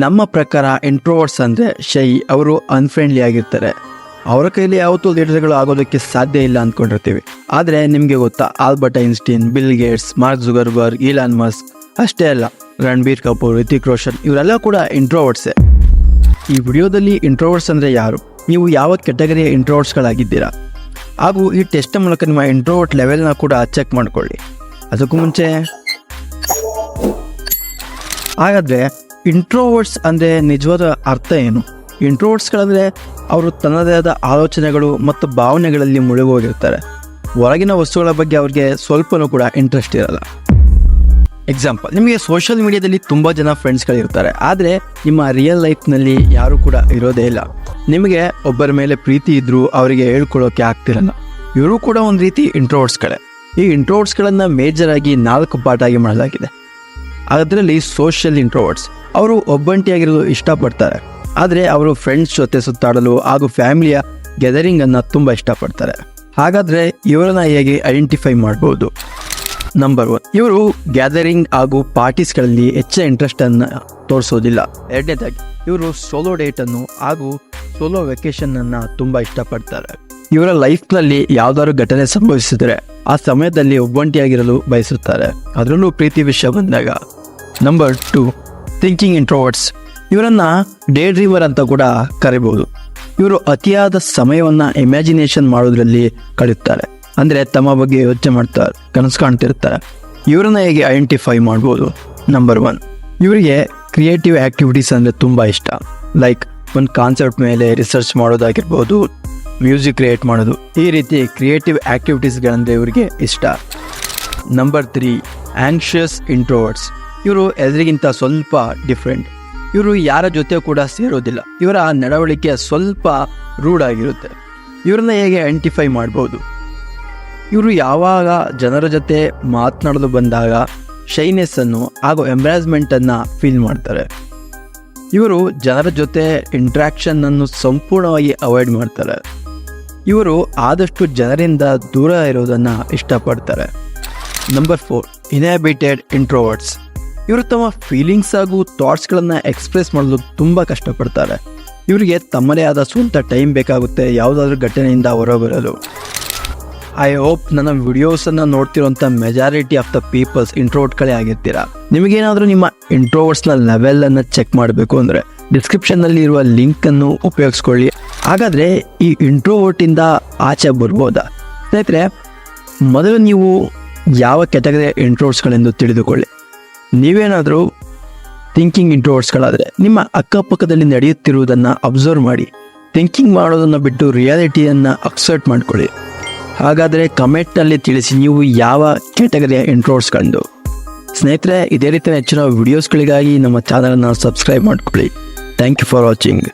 ನಮ್ಮ ಪ್ರಕಾರ ಇಂಟ್ರೋವರ್ಟ್ಸ್ ಅಂದರೆ ಶೈ, ಅವರು ಅನ್ಫ್ರೆಂಡ್ಲಿ ಆಗಿರ್ತಾರೆ. ಅವರ ಕೈಲಿ ಯಾವತ್ತೂ ಲೀಡರ್ಗಳು ಆಗೋದಕ್ಕೆ ಸಾಧ್ಯ ಇಲ್ಲ ಅಂದ್ಕೊಂಡಿರ್ತೀವಿ. ಆದರೆ ನಿಮಗೆ ಗೊತ್ತಾ, Albert Einstein, Bill Gates, Mark Zuckerberg, Elon Musk ಅಷ್ಟೇ ಅಲ್ಲ, ರಣಬೀರ್ ಕಪೂರ್, ರಿತಿಕ್ ರೋಷನ್ ಇವರೆಲ್ಲ ಕೂಡ ಇಂಟ್ರೋವರ್ಟ್ಸೇ. ಈ ವಿಡಿಯೋದಲ್ಲಿ ಇಂಟ್ರೋವರ್ಟ್ಸ್ ಅಂದರೆ ಯಾರು, ನೀವು ಯಾವ ಕೆಟಗರಿಯ ಇಂಟ್ರೋವರ್ಟ್ಸ್ಗಳಾಗಿದ್ದೀರಾ, ಹಾಗೂ ಈ ಟೆಸ್ಟ್ ಮೂಲಕ ನಿಮ್ಮ ಇಂಟ್ರೋವರ್ಟ್ ಲೆವೆಲ್ನ ಕೂಡ ಚೆಕ್ ಮಾಡಿಕೊಳ್ಳಿ. ಅದಕ್ಕೂ ಮುಂಚೆ ಹಾಗಾದರೆ ಇಂಟ್ರೋವರ್ಟ್ಸ್ ಅಂದರೆ ನಿಜವಾದ ಅರ್ಥ ಏನು? ಇಂಟ್ರೋವರ್ಟ್ಸ್ಗಳಂದರೆ ಅವರು ತನ್ನದೇ ಆದ ಆಲೋಚನೆಗಳು ಮತ್ತು ಭಾವನೆಗಳಲ್ಲಿ ಮುಳುಗೋಗಿರ್ತಾರೆ. ಹೊರಗಿನ ವಸ್ತುಗಳ ಬಗ್ಗೆ ಅವ್ರಿಗೆ ಸ್ವಲ್ಪನೂ ಕೂಡ ಇಂಟ್ರೆಸ್ಟ್ ಇರಲ್ಲ. ಎಕ್ಸಾಂಪಲ್, ನಿಮಗೆ ಸೋಷಿಯಲ್ ಮೀಡಿಯಾದಲ್ಲಿ ತುಂಬ ಜನ ಫ್ರೆಂಡ್ಸ್ಗಳಿರ್ತಾರೆ, ಆದರೆ ನಿಮ್ಮ ರಿಯಲ್ ಲೈಫ್ನಲ್ಲಿ ಯಾರೂ ಕೂಡ ಇರೋದೇ ಇಲ್ಲ. ನಿಮಗೆ ಒಬ್ಬರ ಮೇಲೆ ಪ್ರೀತಿ ಇದ್ದರೂ ಅವರಿಗೆ ಹೇಳ್ಕೊಳ್ಳೋಕೆ ಆಗ್ತಿರಲ್ಲ. ಇವರು ಕೂಡ ಒಂದು ರೀತಿ ಇಂಟ್ರೋವರ್ಟ್ಸ್ಗಳೇ. ಈ ಇಂಟ್ರೋವರ್ಟ್ಸ್ಗಳನ್ನು ಮೇಜರಾಗಿ 4 ಪಾರ್ಟಾಗಿ ಮಾಡಲಾಗಿದೆ. ಅದರಲ್ಲಿ ಸೋಷಿಯಲ್ ಇಂಟ್ರೋವರ್ಟ್ಸ್, ಅವರು ಒಬ್ಬಂಟಿಯಾಗಿರಲು ಇಷ್ಟಪಡ್ತಾರೆ, ಆದರೆ ಅವರು ಫ್ರೆಂಡ್ಸ್ ಜೊತೆ ಸುತ್ತಾಡಲು ಹಾಗೂ ಫ್ಯಾಮಿಲಿಯ ಗ್ಯಾದರಿಂಗನ್ನು ತುಂಬ ಇಷ್ಟಪಡ್ತಾರೆ. ಹಾಗಾದರೆ ಇವರನ್ನು ಹೇಗೆ ಐಡೆಂಟಿಫೈ ಮಾಡ್ಬೋದು? ನಂಬರ್ 1, ಇವರು ಗ್ಯಾದರಿಂಗ್ ಹಾಗೂ ಪಾರ್ಟೀಸ್ಗಳಲ್ಲಿ ಹೆಚ್ಚಿನ ಇಂಟ್ರೆಸ್ಟನ್ನು ತೋರಿಸೋದಿಲ್ಲ. ಎರಡನೇದಾಗಿ, ಇವರು ಸೋಲೋ ಡೇಟನ್ನು ಹಾಗೂ ಸೋಲೋ ವೆಕೇಷನನ್ನು ತುಂಬ ಇಷ್ಟಪಡ್ತಾರೆ. ಇವರ ಲೈಫ್ನಲ್ಲಿ ಯಾವುದಾದ್ರು ಘಟನೆ ಸಂಭವಿಸಿದರೆ ಆ ಸಮಯದಲ್ಲಿ ಒಬ್ಬಂಟಿಯಾಗಿರಲು ಬಯಸುತ್ತಾರೆ, ಅದರಲ್ಲೂ ಪ್ರೀತಿ ವಿಷಯ ಬಂದಾಗ. ನಂಬರ್ 2, ಥಿಂಕಿಂಗ್ ಇಂಟ್ರೋವರ್ಟ್ಸ್, ಇವರನ್ನು ಡೇ ಡ್ರೀಮರ್ ಅಂತ ಕೂಡ ಕರಿಬಹುದು. ಇವರು ಅತಿಯಾದ ಸಮಯವನ್ನು ಇಮ್ಯಾಜಿನೇಷನ್ ಮಾಡೋದ್ರಲ್ಲಿ ಕಳೆಯುತ್ತಾರೆ, ಅಂದರೆ ತಮ್ಮ ಬಗ್ಗೆ ಯೋಚನೆ ಮಾಡ್ತಾರೆ, ಕನಸು ಕಾಣ್ತಿರ್ತಾರೆ. ಇವರನ್ನು ಹೇಗೆ ಐಡೆಂಟಿಫೈ ಮಾಡ್ಬೋದು? ನಂಬರ್ 1, ಇವರಿಗೆ ಕ್ರಿಯೇಟಿವ್ ಆ್ಯಕ್ಟಿವಿಟೀಸ್ ಅಂದರೆ ತುಂಬ ಇಷ್ಟ. ಲೈಕ್ ಒಂದು ಕಾನ್ಸೆಪ್ಟ್ ಮೇಲೆ ರಿಸರ್ಚ್ ಮಾಡೋದಾಗಿರ್ಬೋದು, ಮ್ಯೂಸಿಕ್ ಕ್ರಿಯೇಟ್ ಮಾಡೋದು, ಈ ರೀತಿ ಕ್ರಿಯೇಟಿವ್ ಆ್ಯಕ್ಟಿವಿಟೀಸ್ಗಳಂದರೆ ಇವರಿಗೆ ಇಷ್ಟ. ನಂಬರ್ 3, ಆ್ಯಂಕ್ಷಿಯಸ್ ಇಂಟ್ರೋವರ್ಟ್ಸ್, ಇವರು ಎದುರಿಗಿಂತ ಸ್ವಲ್ಪ ಡಿಫ್ರೆಂಟ್. ಇವರು ಯಾರ ಜೊತೆ ಕೂಡ ಸೇರೋದಿಲ್ಲ, ಇವರ ನಡವಳಿಕೆ ಸ್ವಲ್ಪ ರೂಢ್ ಆಗಿರುತ್ತೆ. ಇವರನ್ನ ಹೇಗೆ ಐಡೆಂಟಿಫೈ ಮಾಡ್ಬೋದು? ಇವರು ಯಾವಾಗ ಜನರ ಜೊತೆ ಮಾತನಾಡಲು ಬಂದಾಗ ಶೈನೆಸ್ಸನ್ನು ಹಾಗೂ ಎಂಬ್ರಾಸ್ಮೆಂಟನ್ನು ಫೀಲ್ ಮಾಡ್ತಾರೆ. ಇವರು ಜನರ ಜೊತೆ ಇಂಟ್ರ್ಯಾಕ್ಷನನ್ನು ಸಂಪೂರ್ಣವಾಗಿ ಅವಾಯ್ಡ್ ಮಾಡ್ತಾರೆ. ಇವರು ಆದಷ್ಟು ಜನರಿಂದ ದೂರ ಇರೋದನ್ನು ಇಷ್ಟಪಡ್ತಾರೆ. ನಂಬರ್ 4, ಇನ್ಹ್ಯಾಬಿಟೆಡ್ ಇಂಟ್ರೋವರ್ಟ್ಸ್, ಇವರು ತಮ್ಮ ಫೀಲಿಂಗ್ಸ್ ಹಾಗೂ ಥಾಟ್ಸ್ಗಳನ್ನು ಎಕ್ಸ್ಪ್ರೆಸ್ ಮಾಡಲು ತುಂಬ ಕಷ್ಟಪಡ್ತಾರೆ. ಇವರಿಗೆ ತಮ್ಮದೇ ಆದ ಸ್ವಂತ ಟೈಮ್ ಬೇಕಾಗುತ್ತೆ ಯಾವುದಾದ್ರೂ ಘಟನೆಯಿಂದ ಹೊರಬರಲು. ಐ ಹೋಪ್ ನನ್ನ ವಿಡಿಯೋಸನ್ನು ನೋಡ್ತಿರೋಂಥ ಮೆಜಾರಿಟಿ ಆಫ್ ದ ಪೀಪಲ್ಸ್ ಇಂಟ್ರೋವರ್ಟ್ಗಳೇ ಆಗಿರ್ತೀರಾ. ನಿಮಗೇನಾದರೂ ನಿಮ್ಮ ಇಂಟ್ರೋವರ್ಟ್ಸ್ನ ಲೆವೆಲನ್ನು ಚೆಕ್ ಮಾಡಬೇಕು ಅಂದರೆ ಡಿಸ್ಕ್ರಿಪ್ಷನ್ನಲ್ಲಿ ಇರುವ ಲಿಂಕನ್ನು ಉಪಯೋಗಿಸ್ಕೊಳ್ಳಿ. ಹಾಗಾದರೆ ಈ ಇಂಟ್ರೋವರ್ಟಿಂದ ಆಚೆ ಬರ್ಬೋದಾ? ಸ್ನೇಹಿತರೆ, ಮೊದಲು ನೀವು ಯಾವ ಕೆಟಗರಿಯ ಇಂಟ್ರೋವರ್ಟ್ಸ್ಗಳೆಂದು ತಿಳಿದುಕೊಳ್ಳಿ. ನೀವೇನಾದರೂ ಥಿಂಕಿಂಗ್ ಇಂಟ್ರೋವರ್ಟ್ಸ್ಗಳಾದರೆ ನಿಮ್ಮ ಅಕ್ಕಪಕ್ಕದಲ್ಲಿ ನಡೆಯುತ್ತಿರುವುದನ್ನು ಅಬ್ಸರ್ವ್ ಮಾಡಿ, ಥಿಂಕಿಂಗ್ ಮಾಡೋದನ್ನು ಬಿಟ್ಟು ರಿಯಾಲಿಟಿಯನ್ನು ಅಕ್ಸೆಪ್ಟ್ ಮಾಡ್ಕೊಳ್ಳಿ. ಹಾಗಾದರೆ ಕಮೆಂಟ್ನಲ್ಲಿ ತಿಳಿಸಿ ನೀವು ಯಾವ ಕೆಟಗರಿಯ ಇಂಟ್ರೋವರ್ಟ್ಸ್ಗಳೆಂದು. ಸ್ನೇಹಿತರೆ, ಇದೇ ರೀತಿಯ ಹೆಚ್ಚಿನ ವಿಡಿಯೋಸ್ಗಳಿಗಾಗಿ ನಮ್ಮ ಚಾನಲನ್ನು ಸಬ್ಸ್ಕ್ರೈಬ್ ಮಾಡ್ಕೊಳ್ಳಿ. Thank you for watching.